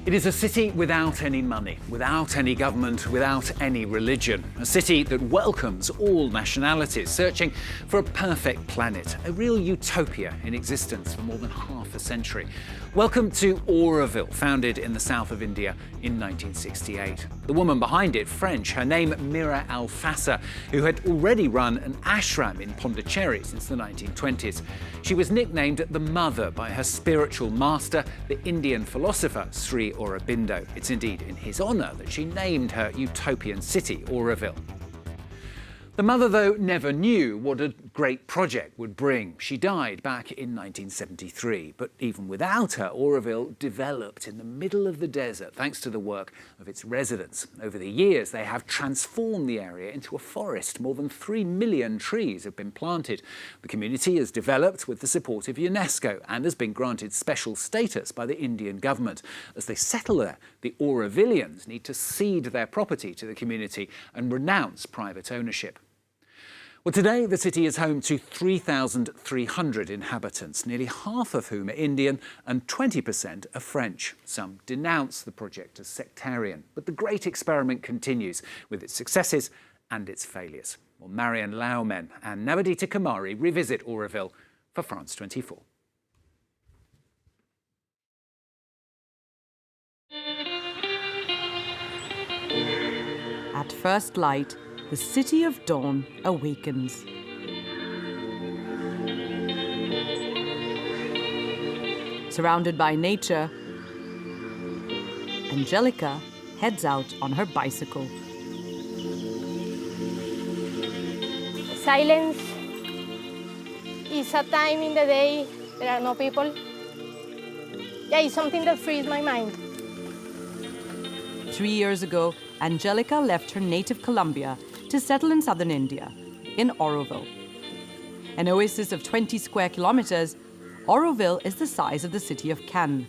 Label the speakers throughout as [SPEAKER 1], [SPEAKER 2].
[SPEAKER 1] It is a city without any money, without any government, without any religion. A city that welcomes all nationalities, searching for a perfect planet, a real utopia in existence for more than half a century. Welcome to Auroville, founded in the south of India in 1968. The woman behind it, French, her name Mira Alfassa, who had already run an ashram in Pondicherry since the 1920s. She was nicknamed the Mother by her spiritual master, the Indian philosopher Sri Aurobindo. It's indeed in his honour that she named her utopian city, Auroville. The mother, though, never knew what a great project would bring. She died back in 1973. But even without her, Auroville developed in the middle of the desert thanks to the work of its residents. Over the years, they have transformed the area into a forest. More than 3 million trees have been planted. The community has developed with the support of UNESCO and has been granted special status by the Indian government. As they settle there, the Aurovillians need to cede their property to the community and renounce private ownership. Well, today the city is home to 3,300 inhabitants, nearly half of whom are Indian and 20% are French. Some denounce the project as sectarian, but the great experiment continues with its successes and its failures. Well, Marion Laouamen and Navodita Kumari revisit Auroville for France 24.
[SPEAKER 2] At first light, the city of dawn awakens. Surrounded by nature, Angelica heads out on her bicycle.
[SPEAKER 3] Silence is a time in the day there are no people. Yeah, it's something that frees my mind.
[SPEAKER 2] 3 years ago, Angelica left her native Colombia to settle in southern India, in Auroville. An oasis of 20 square kilometers, Auroville is the size of the city of Cannes.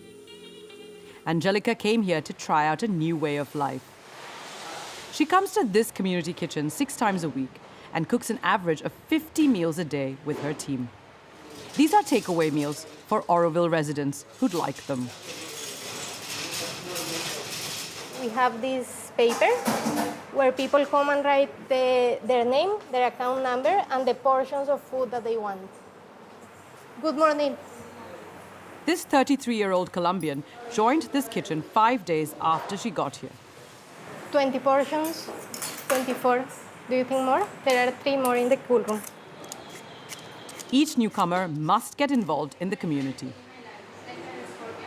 [SPEAKER 2] Angelica came here to try out a new way of life. She comes to this community kitchen 6 times a week and cooks an average of 50 meals a day with her team. These are takeaway meals for Auroville residents who'd like them.
[SPEAKER 3] We have this paper where people come and write their name, their account number, and the portions of food that they want. Good morning.
[SPEAKER 2] This 33-year-old Colombian joined this kitchen 5 days after she got here.
[SPEAKER 3] 20 portions, 24. Do you think more? There are 3 more in the cool room.
[SPEAKER 2] Each newcomer must get involved in the community.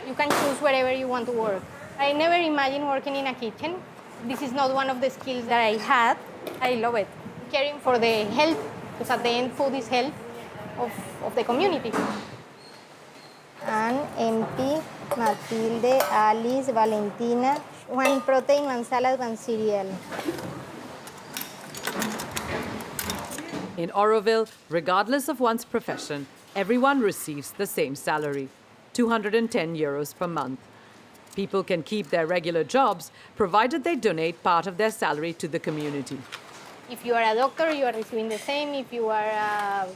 [SPEAKER 3] You can choose wherever you want to work. I never imagined working in a kitchen. This is not one of the skills that I had. I love it. Caring for the health, because at the end, food is health of the community.
[SPEAKER 4] Anne, MP, Matilde, Alice, Valentina. 1 protein, 1 salad, 1 cereal.
[SPEAKER 2] In Auroville, regardless of one's profession, everyone receives the same salary, 210 euros per month. People can keep their regular jobs, provided they donate part of their salary to the community.
[SPEAKER 3] If you are a doctor, you are receiving the same. If you are a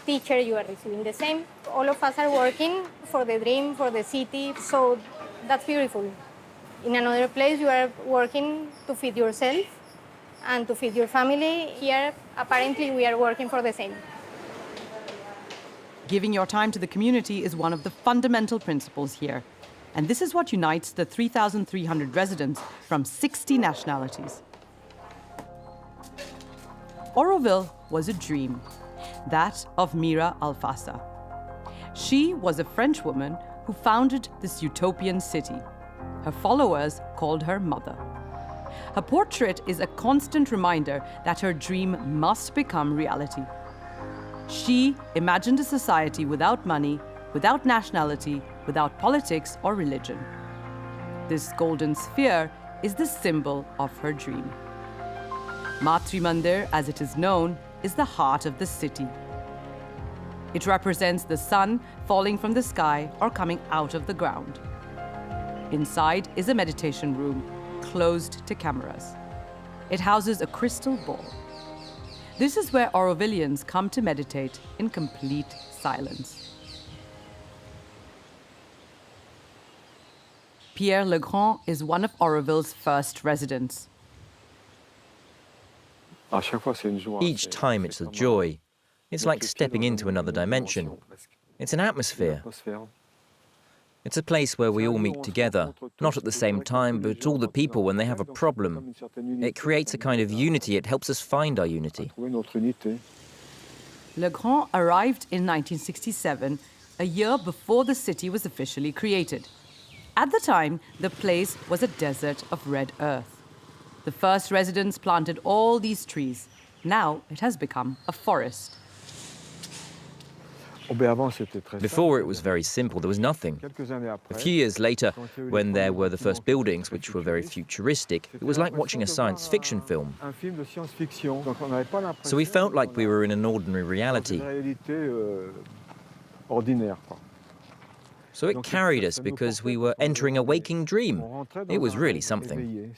[SPEAKER 3] teacher, you are receiving the same. All of us are working for the dream, for the city, so that's beautiful. In another place, you are working to feed yourself and to feed your family. Here, apparently, we are working for the same.
[SPEAKER 2] Giving your time to the community is one of the fundamental principles here. And this is what unites the 3,300 residents from 60 nationalities. Auroville was a dream, that of Mira Alfassa. She was a French woman who founded this utopian city. Her followers called her Mother. Her portrait is a constant reminder that her dream must become reality. She imagined a society without money, without nationality, without politics or religion. This golden sphere is the symbol of her dream. Matri Mandir, as it is known, is the heart of the city. It represents the sun falling from the sky or coming out of the ground. Inside is a meditation room, closed to cameras. It houses a crystal ball. This is where Aurovillians come to meditate in complete silence. Pierre Legrand is one of Auroville's first residents.
[SPEAKER 5] Each time it's a joy. It's like stepping into another dimension. It's an atmosphere. It's a place where we all meet together, not at the same time, but all the people when they have a problem. It creates a kind of unity. It helps us find our unity.
[SPEAKER 2] Legrand arrived in 1967, a year before the city was officially created. At the time, the place was a desert of red earth. The first residents planted all these trees. Now it has become a forest.
[SPEAKER 5] Before, it was very simple. There was nothing. A few years later, when there were the first buildings, which were very futuristic, it was like watching a science fiction film. So we felt like we were in an ordinary reality. So it carried us because we were entering a waking dream. It was really something.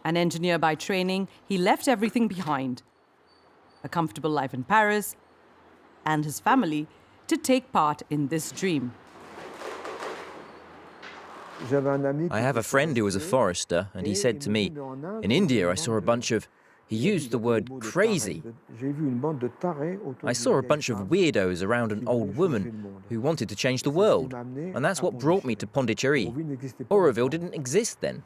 [SPEAKER 2] An engineer by training, he left everything behind. A comfortable life in Paris, and his family to take part in this dream.
[SPEAKER 5] I have a friend who was a forester, and he said to me, in India I saw a bunch of, he used the word crazy. I saw a bunch of weirdos around an old woman who wanted to change the world, and that's what brought me to Pondicherry. Auroville didn't exist then.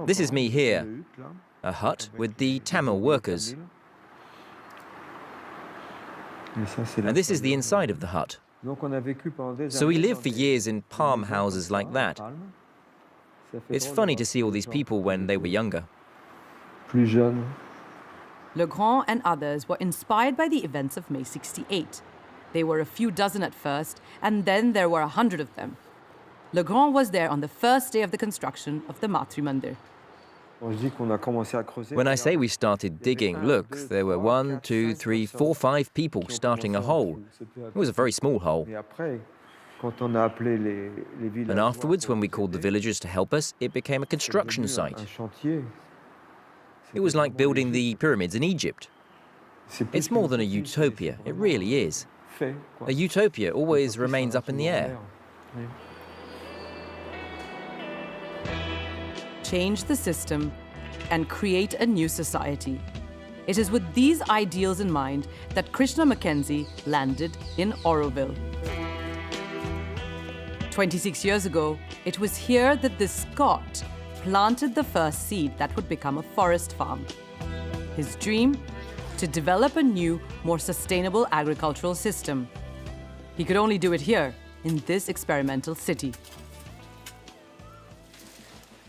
[SPEAKER 5] This is me here, a hut with the Tamil workers. And this is the inside of the hut. So we lived for years in palm houses like that. It's funny to see all these people when they were younger.
[SPEAKER 2] Legrand and others were inspired by the events of May 68. They were a few dozen at first, and then there were 100 of them. Legrand was there on the first day of the construction of the Matri Mandir.
[SPEAKER 5] When I say we started digging, look, there were 1, 2, 3, 4, 5 people starting a hole. It was a very small hole. And afterwards, when we called the villagers to help us, it became a construction site. It was like building the pyramids in Egypt. It's more than a utopia, it really is. A utopia always remains up in the air.
[SPEAKER 2] Change the system and create a new society. It is with these ideals in mind that Krishna Mackenzie landed in Auroville. 26 years ago, it was here that this Scot planted the first seed that would become a forest farm. His dream? To develop a new, more sustainable agricultural system. He could only do it here, in this experimental city.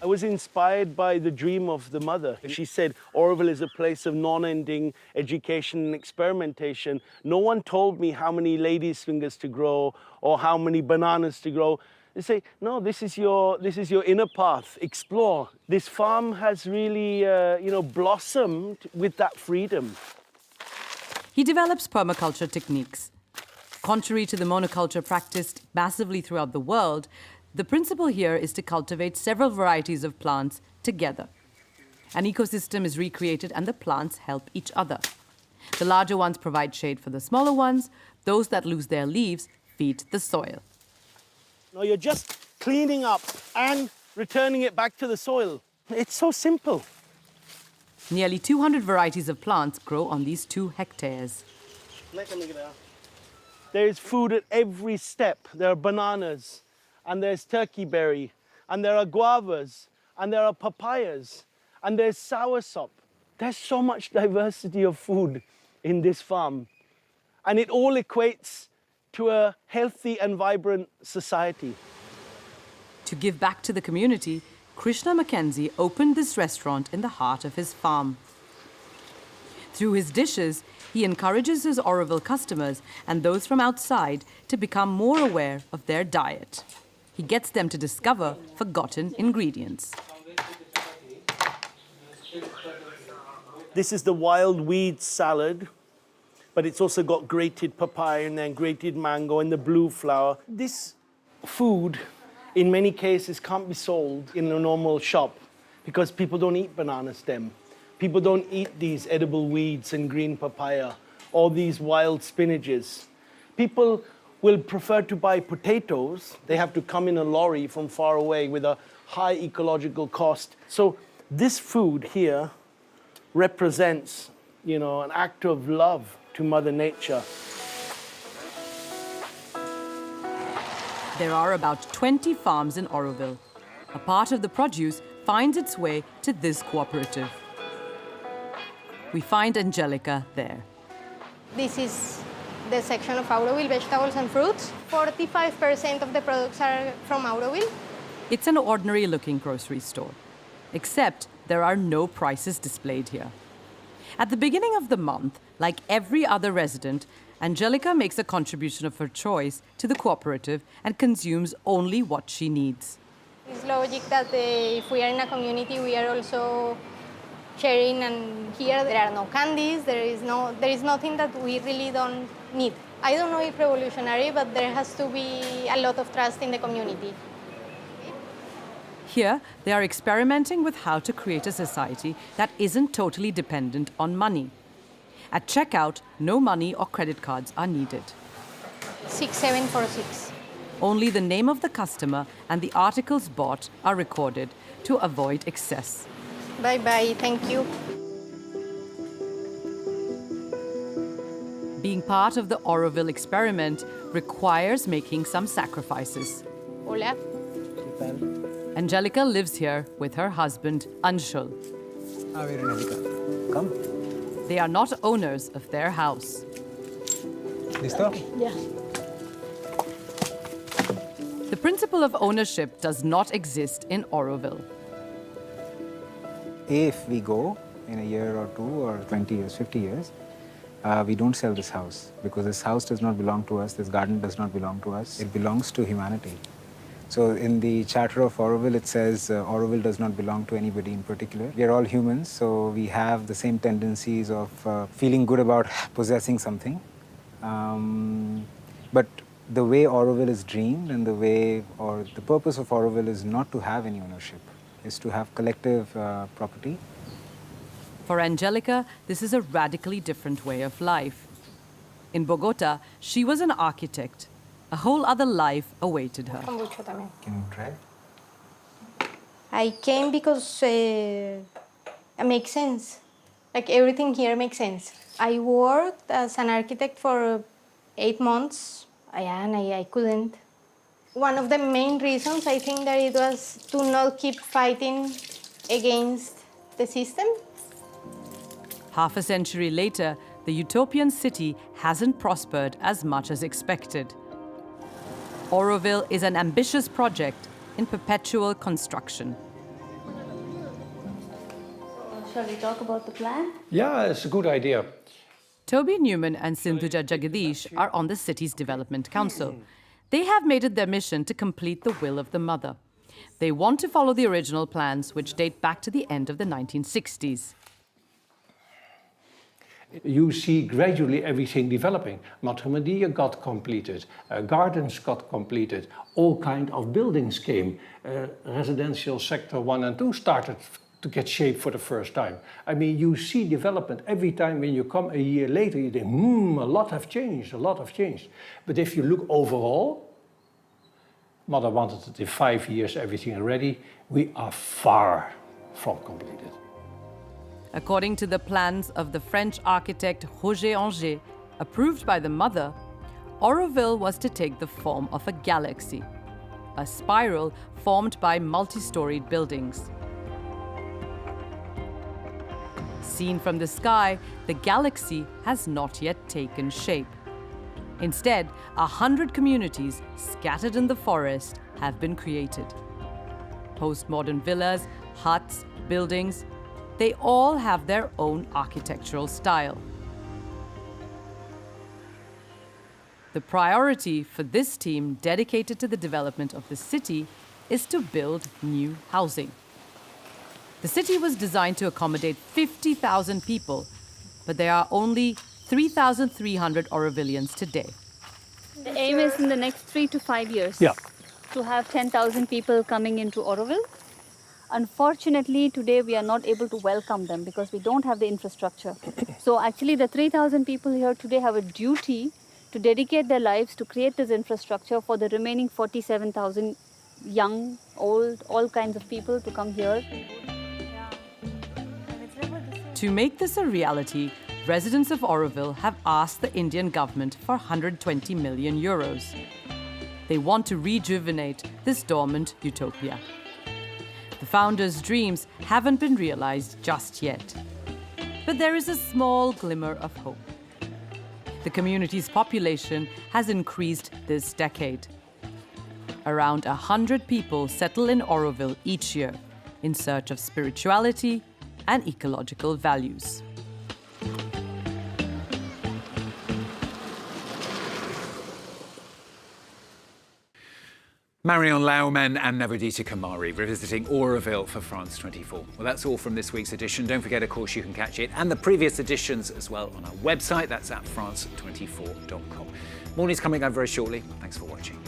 [SPEAKER 6] I was inspired by the dream of the mother. She said, Auroville is a place of non-ending education and experimentation. No one told me how many ladies' fingers to grow or how many bananas to grow. They say, no, this is your inner path, explore. This farm has really, blossomed with that freedom.
[SPEAKER 2] He develops permaculture techniques. Contrary to the monoculture practiced massively throughout the world, the principle here is to cultivate several varieties of plants together. An ecosystem is recreated and the plants help each other. The larger ones provide shade for the smaller ones. Those that lose their leaves feed the soil.
[SPEAKER 6] No, you're just cleaning up and returning it back to the soil. It's so simple.
[SPEAKER 2] Nearly 200 varieties of plants grow on these 2 hectares.
[SPEAKER 6] There is food at every step. There are bananas, and there's turkey berry, and there are guavas, and there are papayas, and there's soursop. There's so much diversity of food in this farm. And it all equates to a healthy and vibrant society.
[SPEAKER 2] To give back to the community, Krishna Mackenzie opened this restaurant in the heart of his farm. Through his dishes, he encourages his Auroville customers and those from outside to become more aware of their diet. He gets them to discover forgotten ingredients.
[SPEAKER 6] This is the wild weed salad, but it's also got grated papaya and then grated mango and the blue flower. This food, in many cases, can't be sold in a normal shop because people don't eat banana stem. People don't eat these edible weeds and green papaya or these wild spinaches. People will prefer to buy potatoes. They have to come in a lorry from far away with a high ecological cost. So this food here represents, you know, an act of love to Mother Nature.
[SPEAKER 2] There are about 20 farms in Auroville. A part of the produce finds its way to this cooperative. We find Angelica there.
[SPEAKER 3] This is the section of Auroville, vegetables and fruits. 45% of the products are from Auroville.
[SPEAKER 2] It's an ordinary-looking grocery store, except there are no prices displayed here. At the beginning of the month, like every other resident, Angelica makes a contribution of her choice to the cooperative and consumes only what she needs.
[SPEAKER 3] It's logic that if we are in a community, we are also sharing, and here there are no candies, there is nothing that we really don't need. I don't know if revolutionary, but there has to be a lot of trust in the community.
[SPEAKER 2] Here, they are experimenting with how to create a society that isn't totally dependent on money. At checkout, no money or credit cards are needed.
[SPEAKER 3] 6746.
[SPEAKER 2] Only the name of the customer and the articles bought are recorded to avoid excess.
[SPEAKER 3] Bye-bye, thank you.
[SPEAKER 2] Being part of the Auroville experiment requires making some sacrifices.
[SPEAKER 3] Hola.
[SPEAKER 2] Angelica lives here with her husband, Anshul.
[SPEAKER 7] Come.
[SPEAKER 2] They are not owners of their house.
[SPEAKER 7] ¿Listo?
[SPEAKER 3] Yeah.
[SPEAKER 2] The principle of ownership does not exist in Auroville.
[SPEAKER 7] If we go in a year or 2 or 20 years, 50 years, we don't sell this house because this house does not belong to us, this garden does not belong to us, it belongs to humanity. So in the Charter of Auroville, it says Auroville does not belong to anybody in particular. We are all humans, so we have the same tendencies of feeling good about possessing something. But the way Auroville is dreamed and the way, or the purpose of Auroville is not to have any ownership, is to have collective property.
[SPEAKER 2] For Angelica, this is a radically different way of life. In Bogota, she was an architect. A whole other life awaited her.
[SPEAKER 3] Kombucha también.
[SPEAKER 7] Can you try?
[SPEAKER 3] I came because it makes sense. Like everything here makes sense. I worked as an architect for 8 months, and I couldn't. One of the main reasons I think that it was to not keep fighting against the system.
[SPEAKER 2] Half a century later, the utopian city hasn't prospered as much as expected. Auroville is an ambitious project in perpetual construction.
[SPEAKER 8] Shall we talk about the plan?
[SPEAKER 9] Yeah, it's a good idea.
[SPEAKER 2] Toby Newman and Sindhuja Jagadish are on the city's development council. They have made it their mission to complete the will of the mother. They want to follow the original plans, which date back to the end of the 1960s.
[SPEAKER 9] You see gradually everything developing. Matrimony got completed, gardens got completed, all kind of buildings came. Residential sector 1 and 2 started to get shape for the first time. I mean, you see development every time. When you come a year later, you think, a lot have changed, a lot have changed. But if you look overall, Mother wanted it in 5 years, everything ready. We are far from completed.
[SPEAKER 2] According to the plans of the French architect Roger Anger, approved by the mother, Auroville was to take the form of a galaxy, a spiral formed by multi-storied buildings. Seen from the sky, the galaxy has not yet taken shape. Instead, 100 communities scattered in the forest have been created. Postmodern villas, huts, buildings, they all have their own architectural style. The priority for this team dedicated to the development of the city is to build new housing. The city was designed to accommodate 50,000 people, but there are only 3,300 Aurovillians today.
[SPEAKER 8] The aim is in the next 3 to 5 years to have 10,000 people coming into Auroville. Unfortunately, today we are not able to welcome them because we don't have the infrastructure. So actually the 3,000 people here today have a duty to dedicate their lives to create this infrastructure for the remaining 47,000 young, old, all kinds of people to come here.
[SPEAKER 2] To make this a reality, residents of Auroville have asked the Indian government for 120 million euros. They want to rejuvenate this dormant utopia. The founders' dreams haven't been realized just yet. But there is a small glimmer of hope. The community's population has increased this decade. Around 100 people settle in Auroville each year in search of spirituality and ecological values.
[SPEAKER 1] Marion Laouamen and Navodita Kumari revisiting Auroville for France 24. Well, that's all from this week's edition. Don't forget, of course, you can catch it and the previous editions as well on our website. That's at france24.com. Morning's coming up very shortly. Thanks for watching.